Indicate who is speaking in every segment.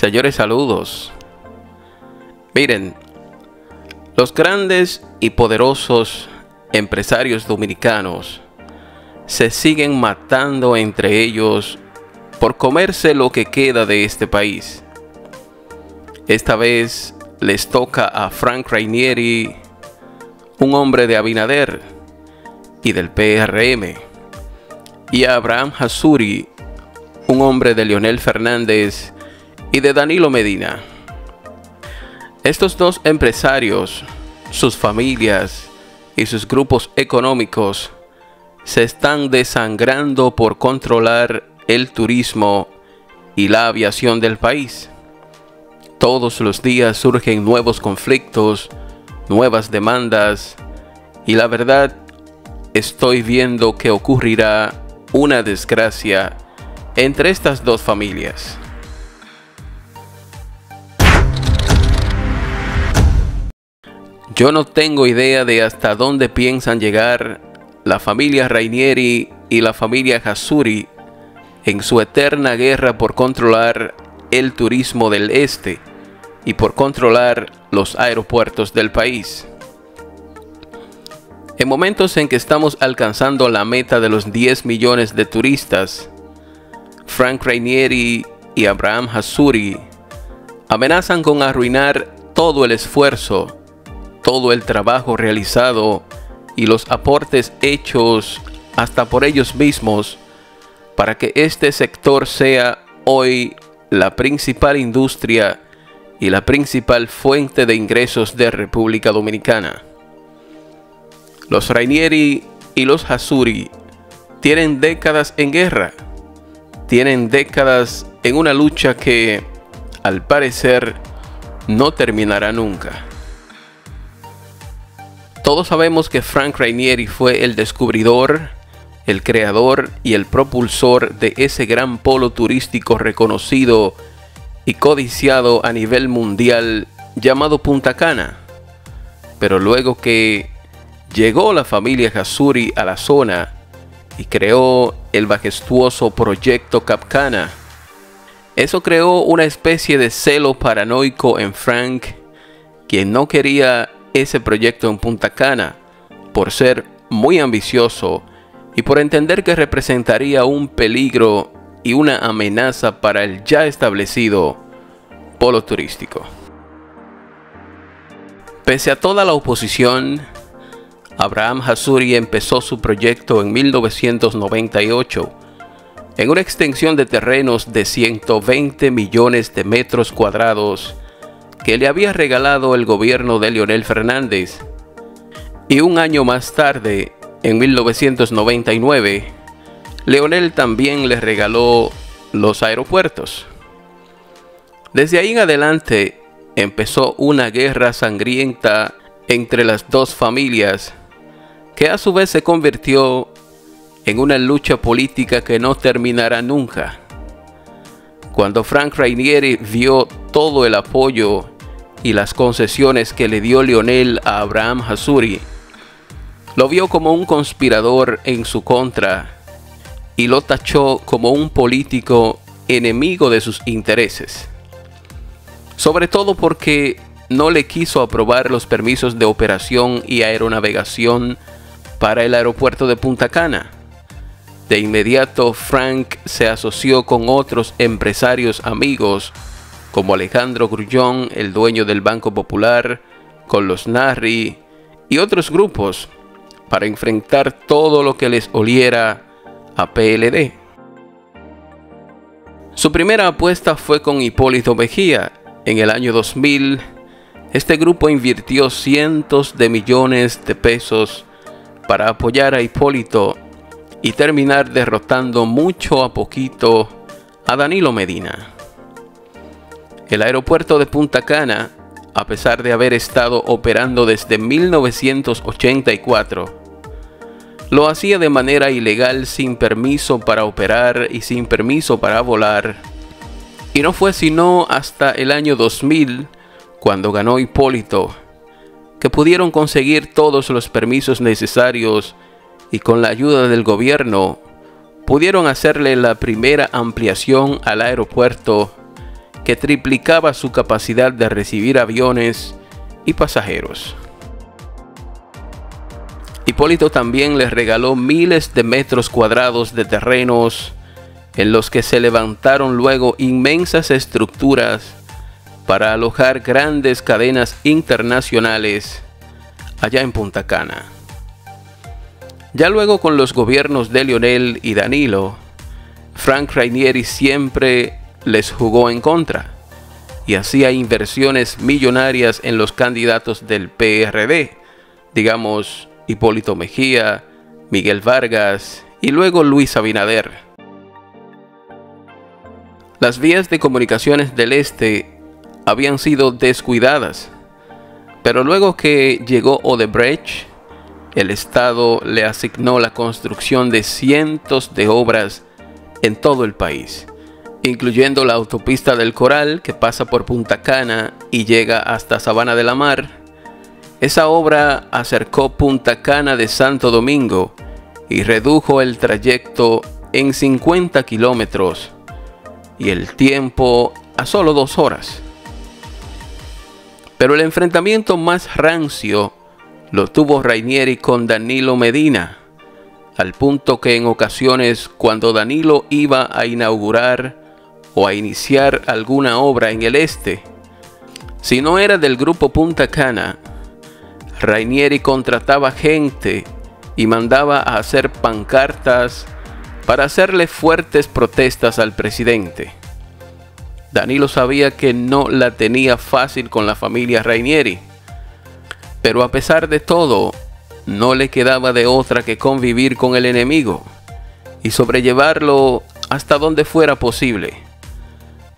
Speaker 1: Señores, saludos. Miren, los grandes y poderosos empresarios dominicanos se siguen matando entre ellos por comerse lo que queda de este país. Esta vez les toca a Frank Rainieri, un hombre de Abinader y del PRM, y a Abraham Hassouri, un hombre de Leonel Fernández y de Danilo Medina. Estos dos empresarios, sus familias y sus grupos económicos se están desangrando por controlar el turismo y la aviación del país. Todos los días surgen nuevos conflictos, nuevas demandas, y la verdad, estoy viendo que ocurrirá una desgracia entre estas dos familias. Yo no tengo idea de hasta dónde piensan llegar la familia Rainieri y la familia Hassouri en su eterna guerra por controlar el turismo del este y por controlar los aeropuertos del país. En momentos en que estamos alcanzando la meta de los 10 millones de turistas, Frank Rainieri y Abraham Hassouri amenazan con arruinar todo el esfuerzo, todo el trabajo realizado y los aportes hechos hasta por ellos mismos para que este sector sea hoy la principal industria y la principal fuente de ingresos de República Dominicana. Los Rainieri y los Hassouri tienen décadas en guerra, tienen décadas en una lucha que, al parecer, no terminará nunca. Todos sabemos que Frank Rainieri fue el descubridor, el creador y el propulsor de ese gran polo turístico reconocido y codiciado a nivel mundial llamado Punta Cana. Pero luego que llegó la familia Hassouri a la zona y creó el majestuoso proyecto Cap Cana, eso creó una especie de celo paranoico en Frank, quien no quería ese proyecto en Punta Cana por ser muy ambicioso y por entender que representaría un peligro y una amenaza para el ya establecido polo turístico. Pese a toda la oposición, Abraham Hassouri empezó su proyecto en 1998 en una extensión de terrenos de 120 millones de metros cuadrados que le había regalado el gobierno de Leonel Fernández, y un año más tarde, en 1999, Leonel también le regaló los aeropuertos. Desde ahí en adelante empezó una guerra sangrienta entre las dos familias, que a su vez se convirtió en una lucha política que no terminará nunca. Cuando Frank Rainieri vio todo el apoyo y las concesiones que le dio Leonel a Abraham Hassouri, lo vio como un conspirador en su contra y lo tachó como un político enemigo de sus intereses. Sobre todo porque no le quiso aprobar los permisos de operación y aeronavegación para el aeropuerto de Punta Cana. De inmediato, Frank se asoció con otros empresarios amigos como Alejandro Grullón, el dueño del Banco Popular, con los Narri y otros grupos, para enfrentar todo lo que les oliera a PLD. Su primera apuesta fue con Hipólito Mejía. En el año 2000, este grupo invirtió cientos de millones de pesos para apoyar a Hipólito y terminar derrotando mucho a poquito a Danilo Medina. El aeropuerto de Punta Cana, a pesar de haber estado operando desde 1984, lo hacía de manera ilegal, sin permiso para operar y sin permiso para volar. Y no fue sino hasta el año 2000, cuando ganó Hipólito, que pudieron conseguir todos los permisos necesarios y con la ayuda del gobierno pudieron hacerle la primera ampliación al aeropuerto que triplicaba su capacidad de recibir aviones y pasajeros. Hipólito también les regaló miles de metros cuadrados de terrenos en los que se levantaron luego inmensas estructuras para alojar grandes cadenas internacionales allá en Punta Cana. Ya luego, con los gobiernos de Leonel y Danilo, Frank Rainieri siempre les jugó en contra y hacía inversiones millonarias en los candidatos del PRD, digamos Hipólito Mejía, Miguel Vargas y luego Luis Abinader. Las vías de comunicaciones del este habían sido descuidadas, pero luego que llegó Odebrecht, el Estado le asignó la construcción de cientos de obras en todo el país, incluyendo la autopista del Coral que pasa por Punta Cana y llega hasta Sabana de la Mar. Esa obra acercó Punta Cana de Santo Domingo y redujo el trayecto en 50 kilómetros y el tiempo a solo 2 horas. Pero el enfrentamiento más rancio lo tuvo Rainieri con Danilo Medina, al punto que en ocasiones, cuando Danilo iba a inaugurar o a iniciar alguna obra en el este, si no era del grupo Punta Cana, Rainieri contrataba gente y mandaba a hacer pancartas para hacerle fuertes protestas al presidente. Danilo sabía que no la tenía fácil con la familia Rainieri, pero a pesar de todo, no le quedaba de otra que convivir con el enemigo y sobrellevarlo hasta donde fuera posible,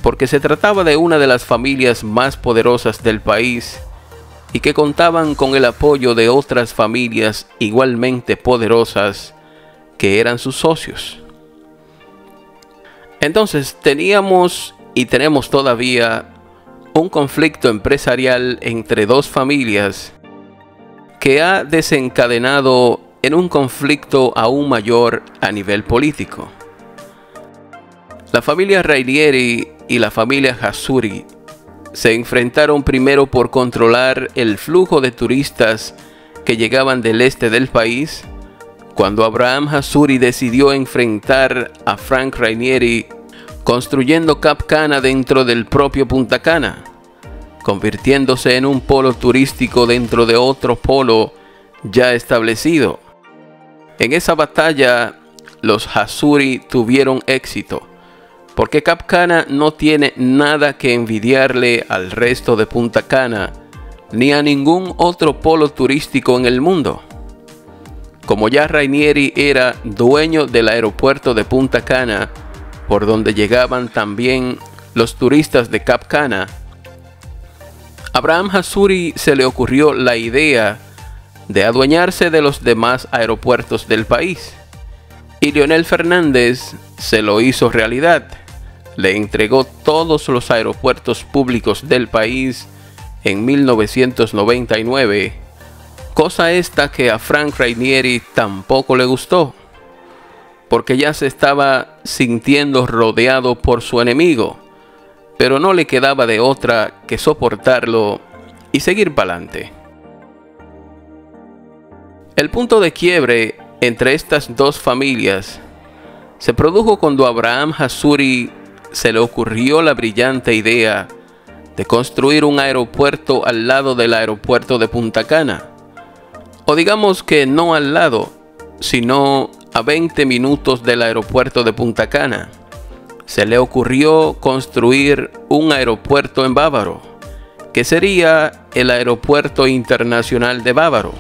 Speaker 1: porque se trataba de una de las familias más poderosas del país y que contaban con el apoyo de otras familias igualmente poderosas que eran sus socios. Entonces teníamos y tenemos todavía un conflicto empresarial entre dos familias que ha desencadenado en un conflicto aún mayor a nivel político. La familia Rainieri y la familia Hasuri se enfrentaron primero por controlar el flujo de turistas que llegaban del este del país, cuando Abraham Hasuri decidió enfrentar a Frank Rainieri construyendo Cap Cana dentro del propio Punta Cana, convirtiéndose en un polo turístico dentro de otro polo ya establecido. En esa batalla, los Hasuri tuvieron éxito, porque Cap Cana no tiene nada que envidiarle al resto de Punta Cana, ni a ningún otro polo turístico en el mundo. Como ya Rainieri era dueño del aeropuerto de Punta Cana, por donde llegaban también los turistas de Cap Cana, Abraham Hasuri se le ocurrió la idea de adueñarse de los demás aeropuertos del país, y Leonel Fernández se lo hizo realidad. Le entregó todos los aeropuertos públicos del país en 1999, cosa esta que a Frank Rainieri tampoco le gustó, porque ya se estaba sintiendo rodeado por su enemigo, pero no le quedaba de otra que soportarlo y seguir para adelante. El punto de quiebre entre estas dos familias se produjo cuando a Abraham Hasuri se le ocurrió la brillante idea de construir un aeropuerto al lado del aeropuerto de Punta Cana, o digamos que no al lado, sino a 20 minutos del aeropuerto de Punta Cana. Se le ocurrió construir un aeropuerto en Bávaro, que sería el Aeropuerto Internacional de Bávaro.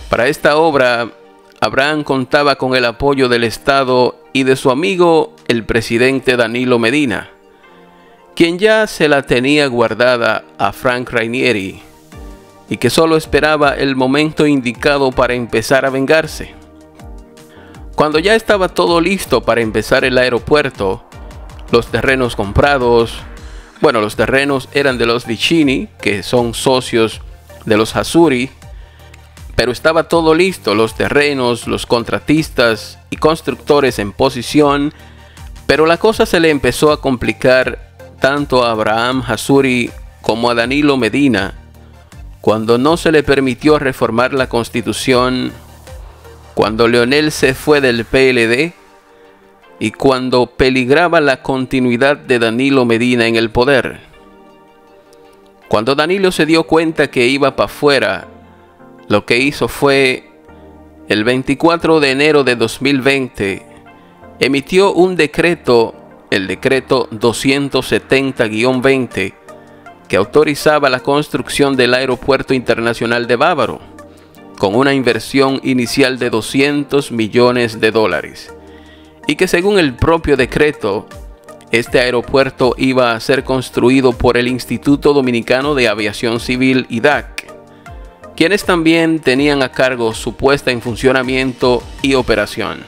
Speaker 1: Para esta obra, Abraham contaba con el apoyo del Estado y de su amigo el presidente Danilo Medina, quien ya se la tenía guardada a Frank Rainieri y que solo esperaba el momento indicado para empezar a vengarse. Cuando ya estaba todo listo para empezar el aeropuerto, los terrenos comprados, los terrenos eran de los Vicini, que son socios de los Hasuri, pero estaba todo listo, los terrenos, los contratistas y constructores en posición, pero la cosa se le empezó a complicar tanto a Abraham Hasuri como a Danilo Medina cuando no se le permitió reformar la Constitución, cuando Leonel se fue del PLD y cuando peligraba la continuidad de Danilo Medina en el poder. Cuando Danilo se dio cuenta que iba para afuera, lo que hizo fue, el 24 de enero de 2020, emitió un decreto, el decreto 270-20, que autorizaba la construcción del Aeropuerto Internacional de Bávaro, con una inversión inicial de $200 millones, y que según el propio decreto, este aeropuerto iba a ser construido por el Instituto Dominicano de Aviación Civil, IDAC, quienes también tenían a cargo su puesta en funcionamiento y operación.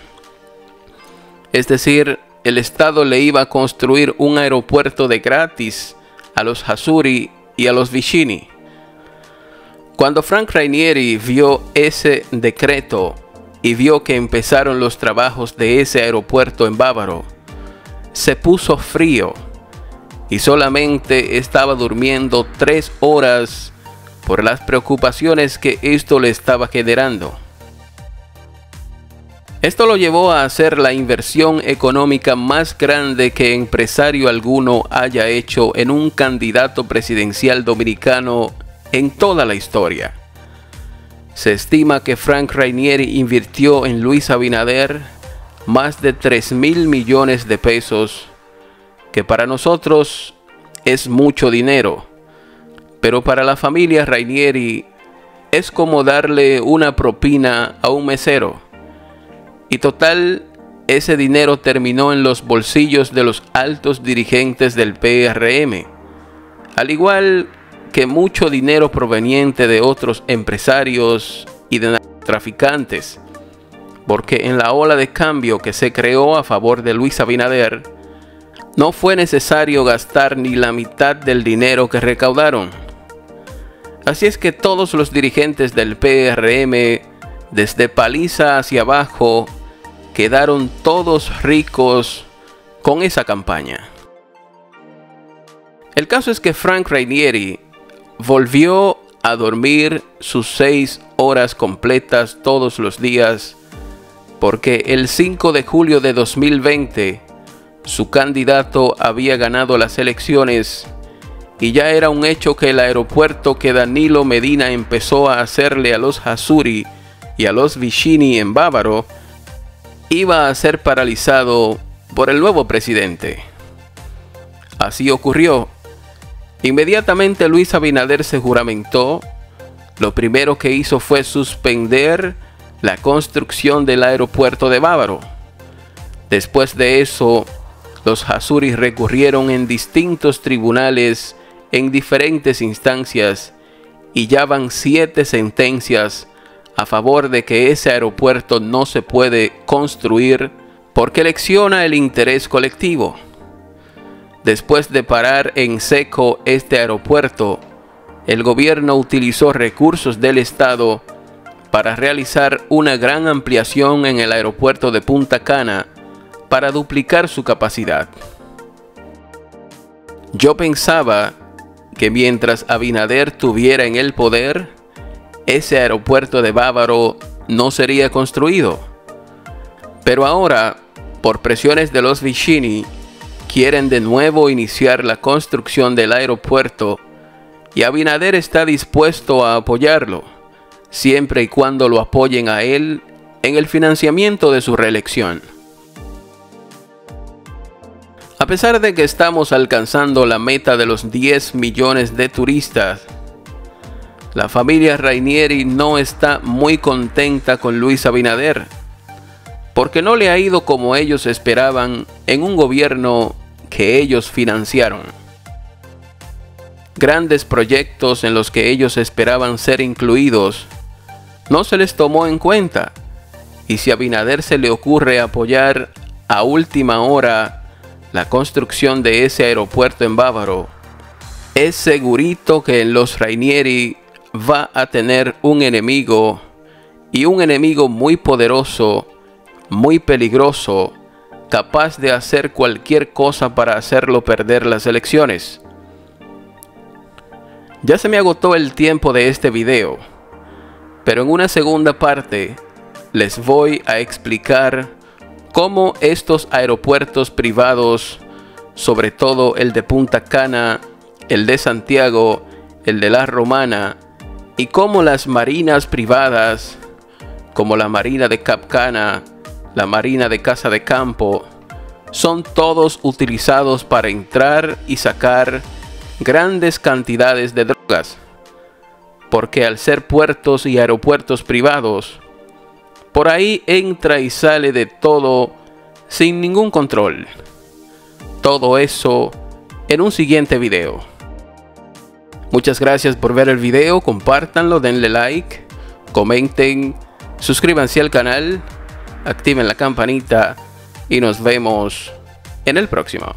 Speaker 1: Es decir, el Estado le iba a construir un aeropuerto de gratis a los Hasuri y a los Vicini. Cuando Frank Rainieri vio ese decreto y vio que empezaron los trabajos de ese aeropuerto en Bávaro, se puso frío y solamente estaba durmiendo 3 horas por las preocupaciones que esto le estaba generando. Esto lo llevó a hacer la inversión económica más grande que empresario alguno haya hecho en un candidato presidencial dominicano en toda la historia. Se estima que Frank Rainieri invirtió en Luis Abinader más de 3.000 millones de pesos, que para nosotros es mucho dinero, pero para la familia Rainieri es como darle una propina a un mesero. Y total, ese dinero terminó en los bolsillos de los altos dirigentes del PRM, al igual que mucho dinero proveniente de otros empresarios y de narcotraficantes, porque en la ola de cambio que se creó a favor de Luis Abinader, no fue necesario gastar ni la mitad del dinero que recaudaron. Así es que todos los dirigentes del PRM, desde Paliza hacia abajo, quedaron todos ricos con esa campaña. El caso es que Frank Rainieri volvió a dormir sus 6 horas completas todos los días, porque el 5 de julio de 2020 su candidato había ganado las elecciones y ya era un hecho que el aeropuerto que Danilo Medina empezó a hacerle a los Hasuri y a los Vicini en Bávaro iba a ser paralizado por el nuevo presidente. Así ocurrió. Inmediatamente Luis Abinader se juramentó. Lo primero que hizo fue suspender la construcción del aeropuerto de Bávaro. Después de eso, los Hasuri recurrieron en distintos tribunales en diferentes instancias y ya van 7 sentencias a favor de que ese aeropuerto no se puede construir porque lecciona el interés colectivo. Después de parar en seco este aeropuerto, el gobierno utilizó recursos del Estado para realizar una gran ampliación en el aeropuerto de Punta Cana para duplicar su capacidad. Yo pensaba que mientras Abinader tuviera en el poder, ese aeropuerto de Bávaro no sería construido. Pero ahora, por presiones de los Vicini, quieren de nuevo iniciar la construcción del aeropuerto y Abinader está dispuesto a apoyarlo, siempre y cuando lo apoyen a él en el financiamiento de su reelección. A pesar de que estamos alcanzando la meta de los 10 millones de turistas, la familia Rainieri no está muy contenta con Luis Abinader, porque no le ha ido como ellos esperaban en un gobierno que ellos financiaron. Grandes proyectos en los que ellos esperaban ser incluidos no se les tomó en cuenta, y si a Abinader se le ocurre apoyar a última hora la construcción de ese aeropuerto en Bávaro, es segurito que en los Rainieri va a tener un enemigo, y un enemigo muy poderoso, muy peligroso, capaz de hacer cualquier cosa para hacerlo perder las elecciones. Ya se me agotó el tiempo de este video, pero en una segunda parte les voy a explicar cómo estos aeropuertos privados, sobre todo el de Punta Cana, el de Santiago, el de La Romana, y cómo las marinas privadas, como la Marina de Cap Cana, la Marina de Casa de Campo, son todos utilizados para entrar y sacar grandes cantidades de drogas, porque al ser puertos y aeropuertos privados, por ahí entra y sale de todo sin ningún control. Todo eso en un siguiente video. Muchas gracias por ver el video, compártanlo, denle like, comenten, suscríbanse al canal, activen la campanita y nos vemos en el próximo.